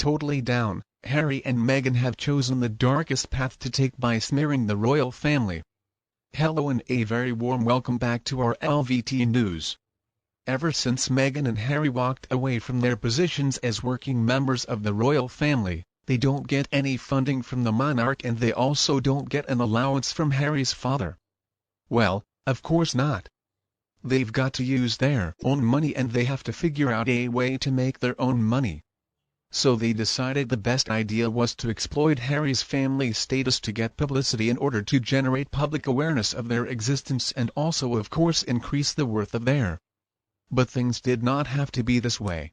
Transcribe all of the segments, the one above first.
totally down, Harry and Meghan have chosen the darkest path to take by smearing the royal family. Hello and a very warm welcome back to our LVT news. Ever since Meghan and Harry walked away from their positions as working members of the royal family, they don't get any funding from the monarch and they also don't get an allowance from Harry's father. Well, of course not. They've got to use their own money and they have to figure out a way to make their own money. So they decided the best idea was to exploit Harry's family status to get publicity in order to generate public awareness of their existence and also of course increase the worth of their. But things did not have to be this way.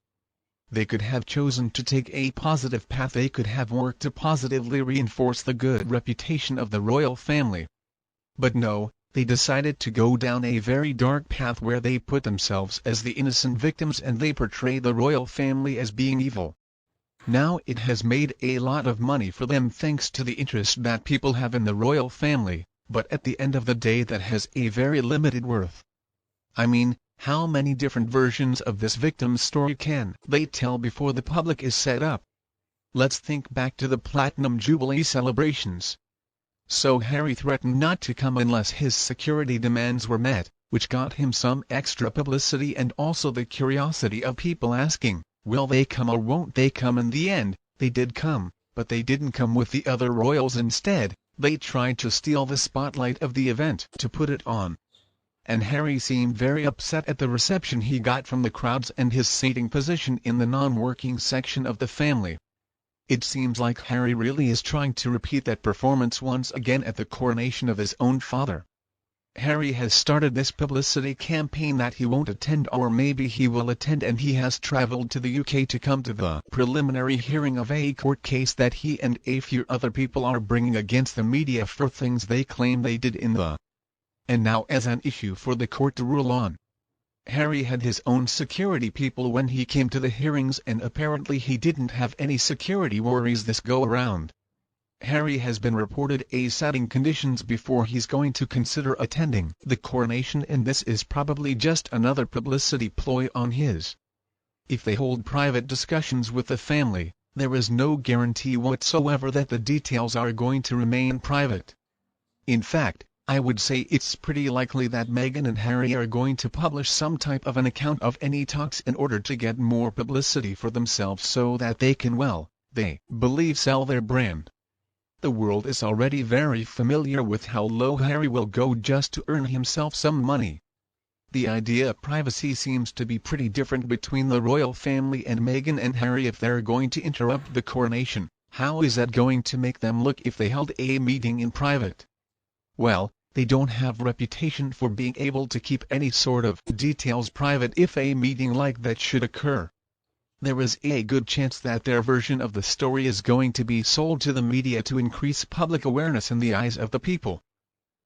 They could have chosen to take a positive path. They could have worked to positively reinforce the good reputation of the royal family. But no, they decided to go down a very dark path where they put themselves as the innocent victims and they portray the royal family as being evil. Now it has made a lot of money for them thanks to the interest that people have in the royal family, but at the end of the day that has a very limited worth. I mean, how many different versions of this victim's story can they tell before the public is set up? Let's think back to the Platinum Jubilee celebrations. So Harry threatened not to come unless his security demands were met, which got him some extra publicity and also the curiosity of people asking, will they come or won't they come? In the end, they did come, but they didn't come with the other royals. Instead, they tried to steal the spotlight of the event to put it on. And Harry seemed very upset at the reception he got from the crowds and his seating position in the non-working section of the family. It seems like Harry really is trying to repeat that performance once again at the coronation of his own father. Harry has started this publicity campaign that he won't attend or maybe he will attend, and he has traveled to the UK to come to the preliminary hearing of a court case that he and a few other people are bringing against the media for things they claim they did in the and now as an issue for the court to rule on. Harry had his own security people when he came to the hearings and apparently he didn't have any security worries this go around. Harry has been reported setting conditions before he's going to consider attending the coronation, and this is probably just another publicity ploy on his. If they hold private discussions with the family, there is no guarantee whatsoever that the details are going to remain private. In fact, I would say it's pretty likely that Meghan and Harry are going to publish some type of an account of any talks in order to get more publicity for themselves so that they can, well, they believe, sell their brand. The world is already very familiar with how low Harry will go just to earn himself some money. The idea of privacy seems to be pretty different between the royal family and Meghan and Harry. If they're going to interrupt the coronation, how is that going to make them look if they held a meeting in private? Well, they don't have reputation for being able to keep any sort of details private if a meeting like that should occur. There is a good chance that their version of the story is going to be sold to the media to increase public awareness in the eyes of the people.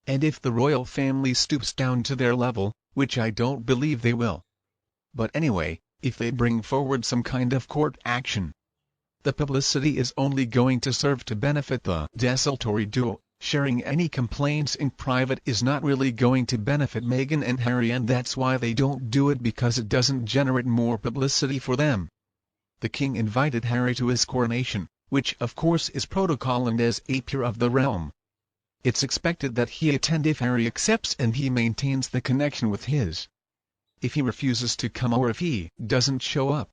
And if the royal family stoops down to their level, which I don't believe they will. But anyway, if they bring forward some kind of court action, the publicity is only going to serve to benefit the desultory duo. Sharing any complaints in private is not really going to benefit Meghan and Harry, and that's why they don't do it, because it doesn't generate more publicity for them. The king invited Harry to his coronation, which of course is protocol and as a peer of the realm. It's expected that he attend if Harry accepts and he maintains the connection with his. If he refuses to come or if he doesn't show up,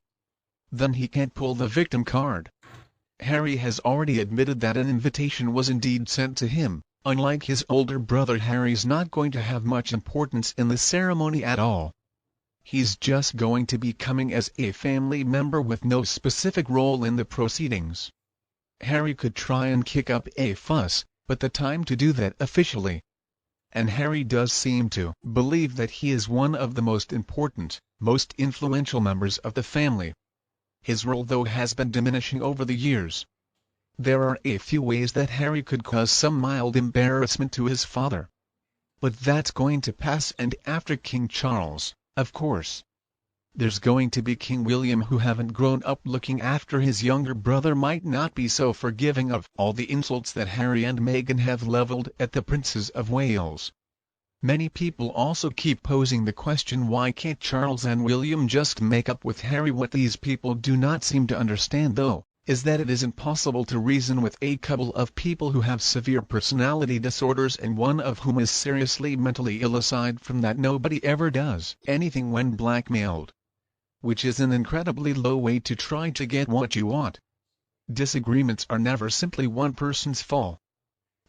then he can't pull the victim card. Harry has already admitted that an invitation was indeed sent to him. Unlike his older brother, Harry's not going to have much importance in the ceremony at all. He's just going to be coming as a family member with no specific role in the proceedings. Harry could try and kick up a fuss, but the time to do that officially. And Harry does seem to believe that he is one of the most important, most influential members of the family. His role though has been diminishing over the years. There are a few ways that Harry could cause some mild embarrassment to his father. But that's going to pass, and after King Charles, of course, there's going to be King William, who haven't grown up looking after his younger brother, might not be so forgiving of all the insults that Harry and Meghan have leveled at the Princes of Wales. Many people also keep posing the question, why can't Charles and William just make up with Harry? What these people do not seem to understand though, is that it is impossible to reason with a couple of people who have severe personality disorders and one of whom is seriously mentally ill. Aside from that, nobody ever does anything when blackmailed, which is an incredibly low way to try to get what you want. Disagreements are never simply one person's fault.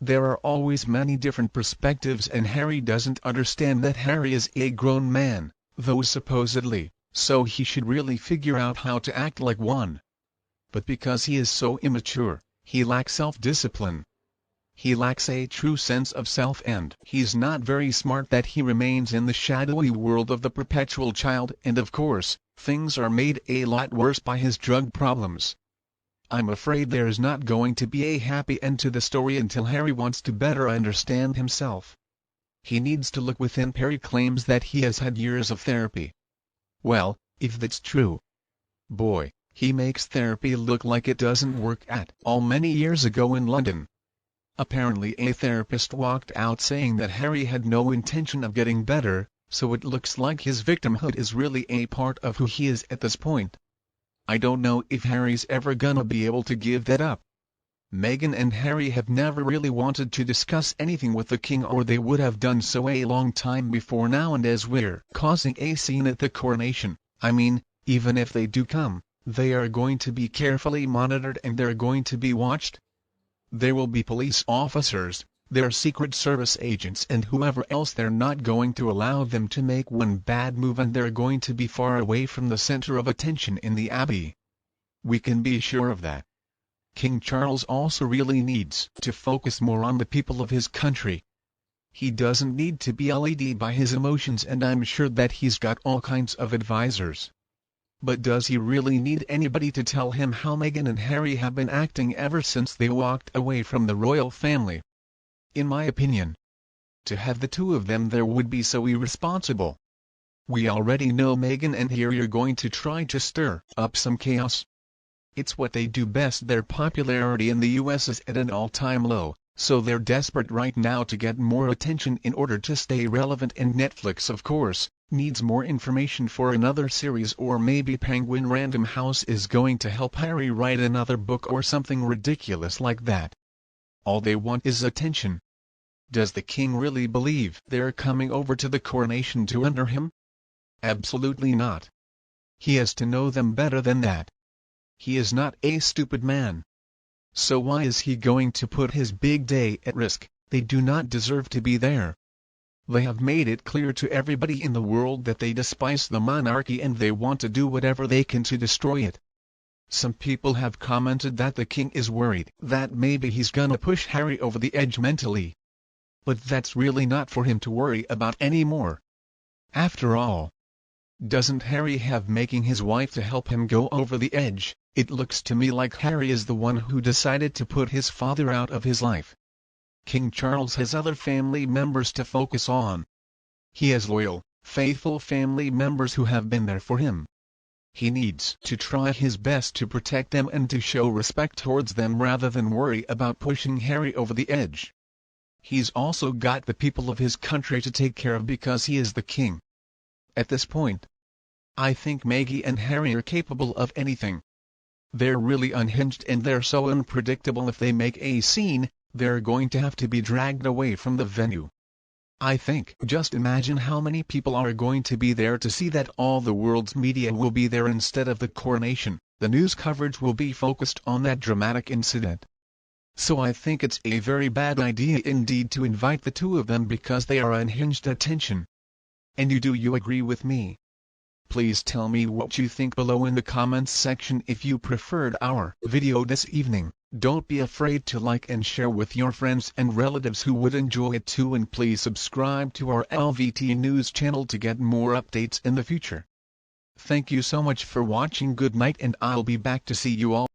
There are always many different perspectives, and Harry doesn't understand that Harry is a grown man, though supposedly, so he should really figure out how to act like one. But because he is so immature, he lacks self-discipline. He lacks a true sense of self, and he's not very smart that he remains in the shadowy world of the perpetual child, and of course, things are made a lot worse by his drug problems. I'm afraid there's not going to be a happy end to the story until Harry wants to better understand himself. He needs to look within. Harry claims that he has had years of therapy. Well, if that's true, boy, he makes therapy look like it doesn't work at all. Many years ago in London, apparently a therapist walked out saying that Harry had no intention of getting better, so it looks like his victimhood is really a part of who he is at this point. I don't know if Harry's ever gonna be able to give that up. Meghan and Harry have never really wanted to discuss anything with the king, or they would have done so a long time before now, and as we're causing a scene at the coronation, I mean, even if they do come, they are going to be carefully monitored and they're going to be watched. There will be police officers, their Secret Service agents and whoever else. They're not going to allow them to make one bad move, and they're going to be far away from the center of attention in the Abbey. We can be sure of that. King Charles also really needs to focus more on the people of his country. He doesn't need to be led by his emotions, and I'm sure that he's got all kinds of advisors. But does he really need anybody to tell him how Meghan and Harry have been acting ever since they walked away from the royal family? In my opinion, to have the two of them there would be so irresponsible. We already know Meghan and Harry are going to try to stir up some chaos. It's what they do best. Their popularity in the US is at an all-time low, so they're desperate right now to get more attention in order to stay relevant, and Netflix, of course, needs more information for another series, or maybe Penguin Random House is going to help Harry write another book or something ridiculous like that. All they want is attention. Does the king really believe they're coming over to the coronation to honor him? Absolutely not. He has to know them better than that. He is not a stupid man. So why is he going to put his big day at risk? They do not deserve to be there. They have made it clear to everybody in the world that they despise the monarchy and they want to do whatever they can to destroy it. Some people have commented that the king is worried that maybe he's gonna push Harry over the edge mentally. But that's really not for him to worry about anymore. After all, doesn't Harry have making his wife to help him go over the edge? It looks to me like Harry is the one who decided to put his father out of his life. King Charles has other family members to focus on. He has loyal, faithful family members who have been there for him. He needs to try his best to protect them and to show respect towards them rather than worry about pushing Harry over the edge. He's also got the people of his country to take care of because he is the king. At this point, I think Meghan and Harry are capable of anything. They're really unhinged and they're so unpredictable. If they make a scene, they're going to have to be dragged away from the venue. I think just imagine how many people are going to be there to see that. All the world's media will be there instead of the coronation. The news coverage will be focused on that dramatic incident. So I think it's a very bad idea indeed to invite the two of them because they are unhinged attention. And do you agree with me? Please tell me what you think below in the comments section. If you preferred our video this evening, don't be afraid to like and share with your friends and relatives who would enjoy it too, and please subscribe to our LVT News channel to get more updates in the future. Thank you so much for watching. Good night, and I'll be back to see you all